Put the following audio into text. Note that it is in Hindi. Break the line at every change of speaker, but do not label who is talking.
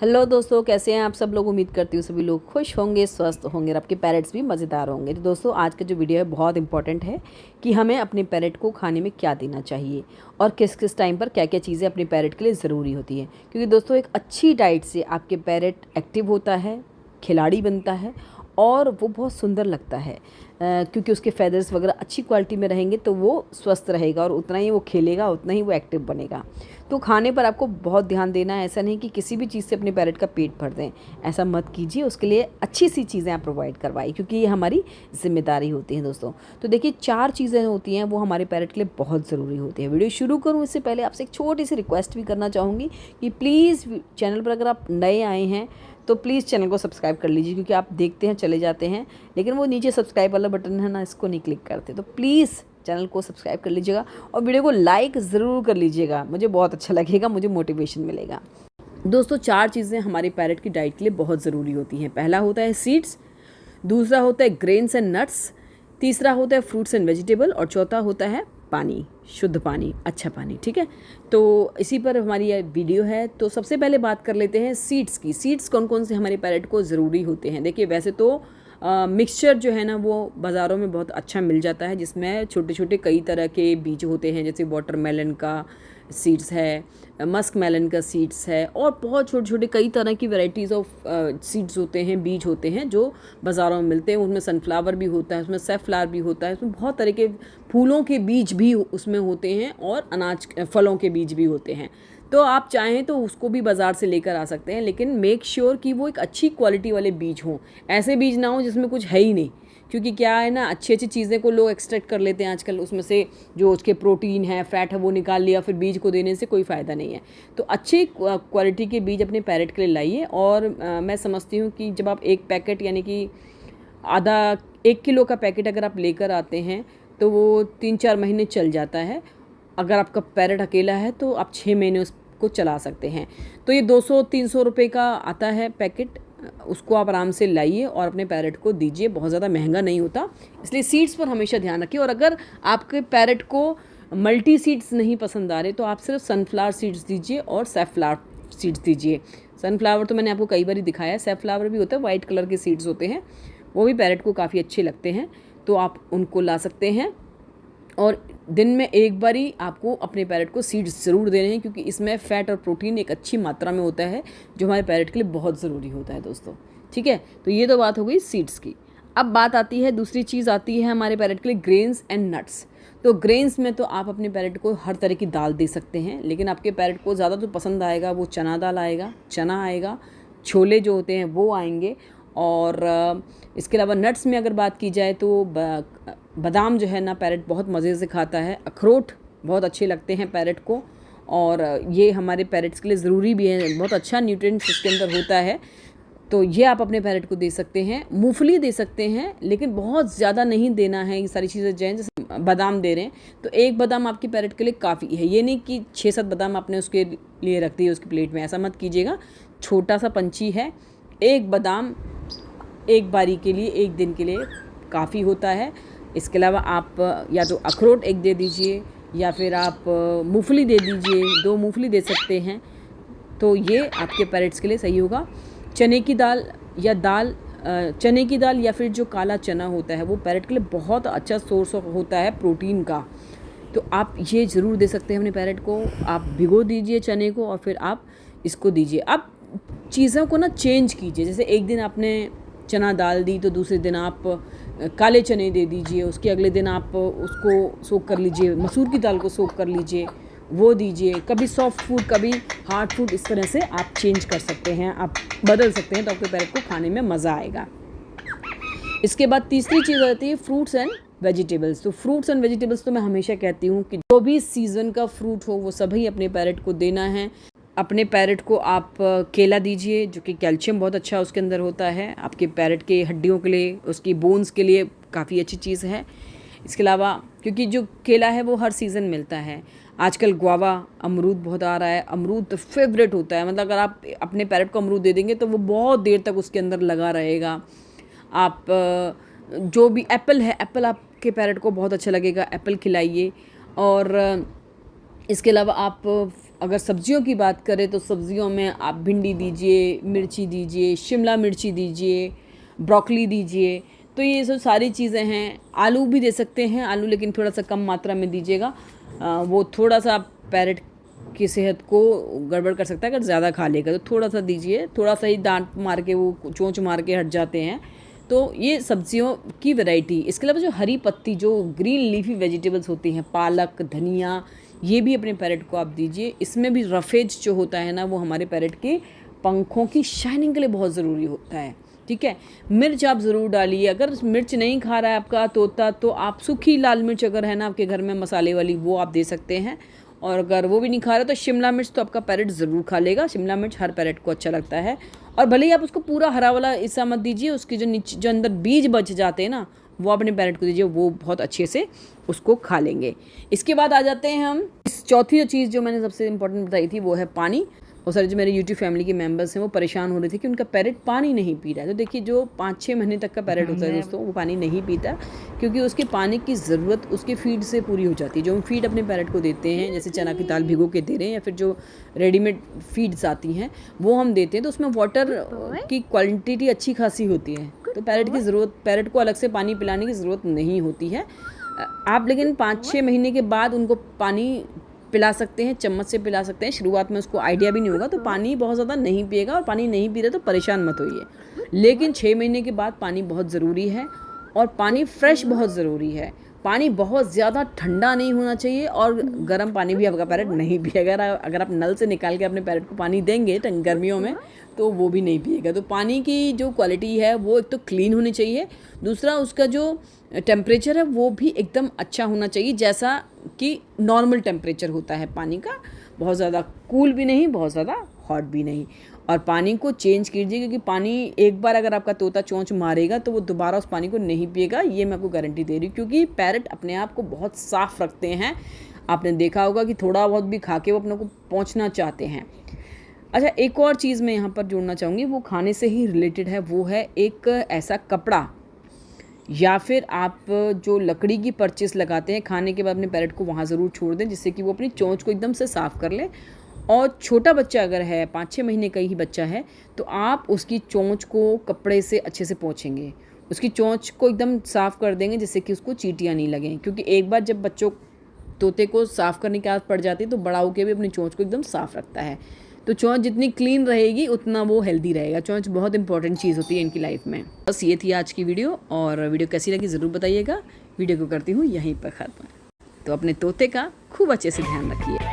हेलो दोस्तों, कैसे हैं आप सब लोग। उम्मीद करती हूँ सभी लोग खुश होंगे, स्वस्थ होंगे और आपके पैरेट्स भी मज़ेदार होंगे। तो दोस्तों, आज का जो वीडियो है बहुत इंपॉर्टेंट है कि हमें अपने पैरेट को खाने में क्या देना चाहिए और किस किस टाइम पर क्या क्या चीज़ें अपने पैरेट के लिए ज़रूरी होती हैं। क्योंकि दोस्तों, एक अच्छी डाइट से आपके पैरेट एक्टिव होता है, खिलाड़ी बनता है और वो बहुत सुंदर लगता है। क्योंकि उसके फेदर्स वगैरह अच्छी क्वालिटी में रहेंगे तो वो स्वस्थ रहेगा और उतना ही वो खेलेगा, उतना ही वो एक्टिव बनेगा। तो खाने पर आपको बहुत ध्यान देना है। ऐसा नहीं कि किसी भी चीज़ से अपने पैरेट का पेट भर दें, ऐसा मत कीजिए। उसके लिए अच्छी सी चीज़ें आप प्रोवाइड करवाइए, क्योंकि ये हमारी ज़िम्मेदारी होती है दोस्तों। तो देखिए, 4 चीज़ें होती हैं वो हमारे पैरेट के लिए बहुत ज़रूरी होती है। वीडियो शुरू करूँ इससे पहले आपसे एक छोटी सी रिक्वेस्ट भी करना चाहूँगी कि प्लीज़ चैनल पर अगर आप नए आए हैं तो प्लीज़ चैनल को सब्सक्राइब कर लीजिए, क्योंकि आप देखते हैं चले जाते हैं लेकिन वो नीचे सब्सक्राइब वाला बटन है ना, इसको नहीं क्लिक करते। तो प्लीज़ चैनल को सब्सक्राइब कर लीजिएगा और वीडियो को लाइक ज़रूर कर लीजिएगा, मुझे बहुत अच्छा लगेगा, मुझे मोटिवेशन मिलेगा। दोस्तों, 4 चीज़ें हमारी पैरेट की डाइट के लिए बहुत ज़रूरी होती हैं। पहला होता है सीड्स, दूसरा होता है ग्रेन्स एंड नट्स, तीसरा होता है फ्रूट्स एंड वेजिटेबल और चौथा होता है पानी, शुद्ध पानी, अच्छा पानी। ठीक है, तो इसी पर हमारी ये वीडियो है। तो सबसे पहले बात कर लेते हैं सीड्स की। सीड्स कौन कौन से हमारे पैरेट को ज़रूरी होते हैं। देखिए, वैसे तो मिक्सचर जो है ना वो बाज़ारों में बहुत अच्छा मिल जाता है, जिसमें छोटे छोटे कई तरह के बीज होते हैं। जैसे वाटरमेलन का सीड्स है, मस्क मेलन का सीड्स है और बहुत छोटे छोटे कई तरह की वैरायटीज़ ऑफ सीड्स होते हैं, बीज होते हैं जो बाज़ारों में मिलते हैं। उसमें सनफ्लावर भी होता है, उसमें सैफलावर भी होता है, उसमें बहुत तरह के फूलों के बीज भी उसमें होते हैं और अनाज फलों के बीज भी होते हैं। तो आप चाहें तो उसको भी बाज़ार से लेकर आ सकते हैं, लेकिन मेक श्योर कि वो एक अच्छी क्वालिटी वाले बीज हों। ऐसे बीज ना हो जिसमें कुछ है ही नहीं, क्योंकि क्या है ना, अच्छी अच्छी चीज़ें को लोग एक्सट्रैक्ट कर लेते हैं आजकल। उसमें से जो उसके प्रोटीन है, फैट है, वो निकाल लिया, फिर बीज को देने से कोई फ़ायदा नहीं है। तो अच्छी क्वालिटी के बीज अपने पैरेट के लिए लाइए। और मैं समझती हूँ कि जब आप एक पैकेट यानी कि आधा 1 किलो का पैकेट अगर आप लेकर आते हैं तो वो 3-4 महीने चल जाता है। अगर आपका पैरेट अकेला है तो आप 6 महीने उसको चला सकते हैं। तो ये 200-300 रुपये का आता है पैकेट, उसको आप आराम से लाइए और अपने पैरेट को दीजिए। बहुत ज़्यादा महंगा नहीं होता, इसलिए सीड्स पर हमेशा ध्यान रखिए। और अगर आपके पैरेट को मल्टी सीड्स नहीं पसंद आ रहे तो आप सिर्फ सनफ्लावर सीड्स दीजिए और सैफलावर सीड्स दीजिए। सनफ्लावर तो मैंने आपको कई बार दिखाया है, सैफलावर भी होता है, वाइट कलर के सीड्स होते हैं, वो भी पैरेट को काफ़ी अच्छे लगते हैं, तो आप उनको ला सकते हैं। और दिन में एक बार ही आपको अपने पैरेट को सीड्स ज़रूर देने हैं, क्योंकि इसमें फ़ैट और प्रोटीन एक अच्छी मात्रा में होता है जो हमारे पैरेट के लिए बहुत ज़रूरी होता है दोस्तों। ठीक है, तो ये तो बात हो गई सीड्स की। अब बात आती है, दूसरी चीज़ आती है हमारे पैरेट के लिए ग्रेन्स एंड नट्स। तो ग्रेन्स में तो आप अपने पैरेट को हर तरह की दाल दे सकते हैं, लेकिन आपके पैरेट को ज़्यादा तो पसंद आएगा वो चना दाल आएगा, चना आएगा, छोले जो होते हैं वो आएंगे। और इसके अलावा नट्स में अगर बात की जाए तो बादाम जो है ना पैरेट बहुत मज़े से खाता है, अखरोट बहुत अच्छे लगते हैं पैरेट को, और ये हमारे पैरेट्स के लिए ज़रूरी भी है, बहुत अच्छा न्यूट्रिएंट्स इसके अंदर होता है। तो ये आप अपने पैरेट को दे सकते हैं। मूंगफली दे सकते हैं, लेकिन बहुत ज़्यादा नहीं देना है। ये सारी चीज़ें जो हैं, जैसे बादाम दे रहे हैं तो एक बादाम आपकी पैरेट के लिए काफ़ी है। ये नहीं कि 6-7 बादाम आपने उसके लिए रख दिए उसकी प्लेट में, ऐसा मत कीजिएगा। छोटा सा पंछी है, एक बादाम एक बारी के लिए, एक दिन के लिए काफ़ी होता है। इसके अलावा आप या तो अखरोट एक दे दीजिए या फिर आप मूंगफली दे दीजिए, 2 मूंगफली दे सकते हैं, तो ये आपके पैरेट्स के लिए सही होगा। चने की दाल या चने की दाल या फिर जो काला चना होता है वो पैरेट के लिए बहुत अच्छा सोर्स होता है प्रोटीन का, तो आप ये ज़रूर दे सकते हैं अपने पैरेट को। आप भिगो दीजिए चने को और फिर आप इसको दीजिए। अब चीज़ों को ना चेंज कीजिए, जैसे एक दिन आपने चना दाल दी तो दूसरे दिन आप काले चने दे दीजिए, उसके अगले दिन आप उसको सोक कर लीजिए, मसूर की दाल को सोक कर लीजिए, वो दीजिए। कभी सॉफ्ट फूड, कभी हार्ड फूड, इस तरह से आप चेंज कर सकते हैं, आप बदल सकते हैं, तो आपके पैरेट को खाने में मज़ा आएगा। इसके बाद तीसरी चीज़ आती है फ्रूट्स एंड वेजिटेबल्स। तो फ्रूट्स एंड वेजिटेबल्स तो मैं हमेशा कहती हूँ कि जो भी सीज़न का फ्रूट हो वो सभी अपने पैरेट को देना है। अपने पैरेट को आप केला दीजिए, जो कि कैल्शियम बहुत अच्छा उसके अंदर होता है, आपके पैरेट के हड्डियों के लिए, उसकी बोन्स के लिए काफ़ी अच्छी चीज़ है। इसके अलावा क्योंकि जो केला है वो हर सीज़न मिलता है, आजकल गुआवा अमरूद बहुत आ रहा है, अमरूद तो फेवरेट होता है, मतलब अगर आप अपने पैरेट को अमरूद दे देंगे तो वो बहुत देर तक उसके अंदर लगा रहेगा। आप जो भी एप्पल है, एप्पल आपके पैरेट को बहुत अच्छा लगेगा, एप्पल खिलाइए। और इसके अलावा आप अगर सब्जियों की बात करें तो सब्जियों में आप भिंडी दीजिए, मिर्ची दीजिए, शिमला मिर्ची दीजिए, ब्रोकली दीजिए। तो ये सब सारी चीज़ें हैं। आलू भी दे सकते हैं, आलू लेकिन थोड़ा सा कम मात्रा में दीजिएगा, वो थोड़ा सा पैरेट की सेहत को गड़बड़ कर सकता है अगर ज़्यादा खा लेगा। तो थोड़ा सा दीजिए, थोड़ा सा ही दांत मार के वो चोंच मार के हट जाते हैं। तो ये सब्जियों की वैरायटी। इसके अलावा जो हरी पत्ती, जो ग्रीन लीफी वेजिटेबल्स होती हैं, पालक, धनिया, ये भी अपने पैरेट को आप दीजिए। इसमें भी रफेज जो होता है ना, वो हमारे पैरेट के पंखों की शाइनिंग के लिए बहुत ज़रूरी होता है। ठीक है, मिर्च आप ज़रूर डालिए। अगर मिर्च नहीं खा रहा है आपका तोता तो आप सूखी लाल मिर्च अगर है ना आपके घर में मसाले वाली, वो आप दे सकते हैं। और अगर वो भी नहीं खा रहा तो शिमला मिर्च तो आपका पैरेट ज़रूर खा लेगा। शिमला मिर्च हर पैरेट को अच्छा लगता है। और भले ही आप उसको पूरा हरा वाला हिस्सा मत दीजिए, उसके जो नीचे जो अंदर बीज बच जाते हैं ना, वो अपने पैरेट को दीजिए, वो बहुत अच्छे से उसको खा लेंगे। इसके बाद आ जाते हैं हम चौथी जो चीज़ जो मैंने सबसे इम्पोर्टेंट बताई थी, वो है पानी। और सारे जो मेरे यूट्यूब फैमिली के मेंबर्स हैं वो परेशान हो रहे थे कि उनका पैरेट पानी नहीं पी रहा है। तो देखिए, जो 5-6 महीने तक का पैरेट होता है दोस्तों, वो पानी नहीं पीता क्योंकि उसके पानी की ज़रूरत उसके फीड से पूरी हो जाती है। जो हम फीड अपने पैरेट को देते हैं, जैसे चना की दाल भिगो के दे रहे हैं या फिर जो रेडीमेड फीड्स आती हैं वो हम देते हैं, तो उसमें वाटर की क्वांटिटी अच्छी खासी होती है। तो पैरेट को अलग से पानी पिलाने की ज़रूरत नहीं होती है। आप लेकिन 5-6 महीने के बाद उनको पानी पिला सकते हैं, चम्मच से पिला सकते हैं। शुरुआत में उसको आइडिया भी नहीं होगा, तो पानी बहुत ज़्यादा नहीं पिएगा। और पानी नहीं पी रहे तो परेशान मत होइए, लेकिन 6 महीने के बाद पानी बहुत ज़रूरी है। और पानी फ्रेश बहुत ज़रूरी है। पानी बहुत ज़्यादा ठंडा नहीं होना चाहिए और गर्म पानी भी आपका पैरेट नहीं पिएगा। अगर आप नल से निकाल के अपने पैरेट को पानी देंगे गर्मियों में तो वो भी नहीं पिएगा। तो पानी की जो क्वालिटी है वो एक तो क्लीन होनी चाहिए, दूसरा उसका जो टेम्परेचर है वो भी एकदम अच्छा होना चाहिए, जैसा कि नॉर्मल टेम्परेचर होता है पानी का। बहुत ज़्यादा कूल भी नहीं, बहुत ज़्यादा हॉट भी नहीं। और पानी को चेंज कीजिए, क्योंकि पानी एक बार अगर आपका तोता चोंच मारेगा तो वो दोबारा उस पानी को नहीं पिएगा, ये मैं आपको गारंटी दे रही हूँ। क्योंकि पैरेट अपने आप को बहुत साफ़ रखते हैं। आपने देखा होगा कि थोड़ा बहुत भी खा के वो अपने को पहुँचना चाहते हैं। अच्छा, एक और चीज़ मैं यहाँ पर जोड़ना चाहूँगी, वो खाने से ही रिलेटेड है। वो है एक ऐसा कपड़ा या फिर आप जो लकड़ी की परचेस लगाते हैं, खाने के बाद अपने पैरेट को वहाँ ज़रूर छोड़ दें, जिससे कि वो अपनी चोंच को एकदम से साफ़ कर ले। और छोटा बच्चा अगर है, 5-6 महीने का ही बच्चा है, तो आप उसकी चोंच को कपड़े से अच्छे से पोंछेंगे, उसकी चोंच को एकदम साफ़ कर देंगे, जिससे कि उसको चींटियाँ नहीं लगें। क्योंकि एक बार जब तोते को साफ़ करने की आदत पड़ जाती है तो बड़ा होकर भी अपनी चोंच को एकदम साफ़ रखता है। तो चोंच जितनी क्लीन रहेगी उतना वो हेल्दी रहेगा। चोंच बहुत इंपॉर्टेंट चीज़ होती है इनकी लाइफ में। बस ये थी आज की वीडियो, और वीडियो कैसी लगी ज़रूर बताइएगा। वीडियो को करती हूँ यहीं पर ख़त्म। तो अपने तोते का खूब अच्छे से ध्यान रखिए।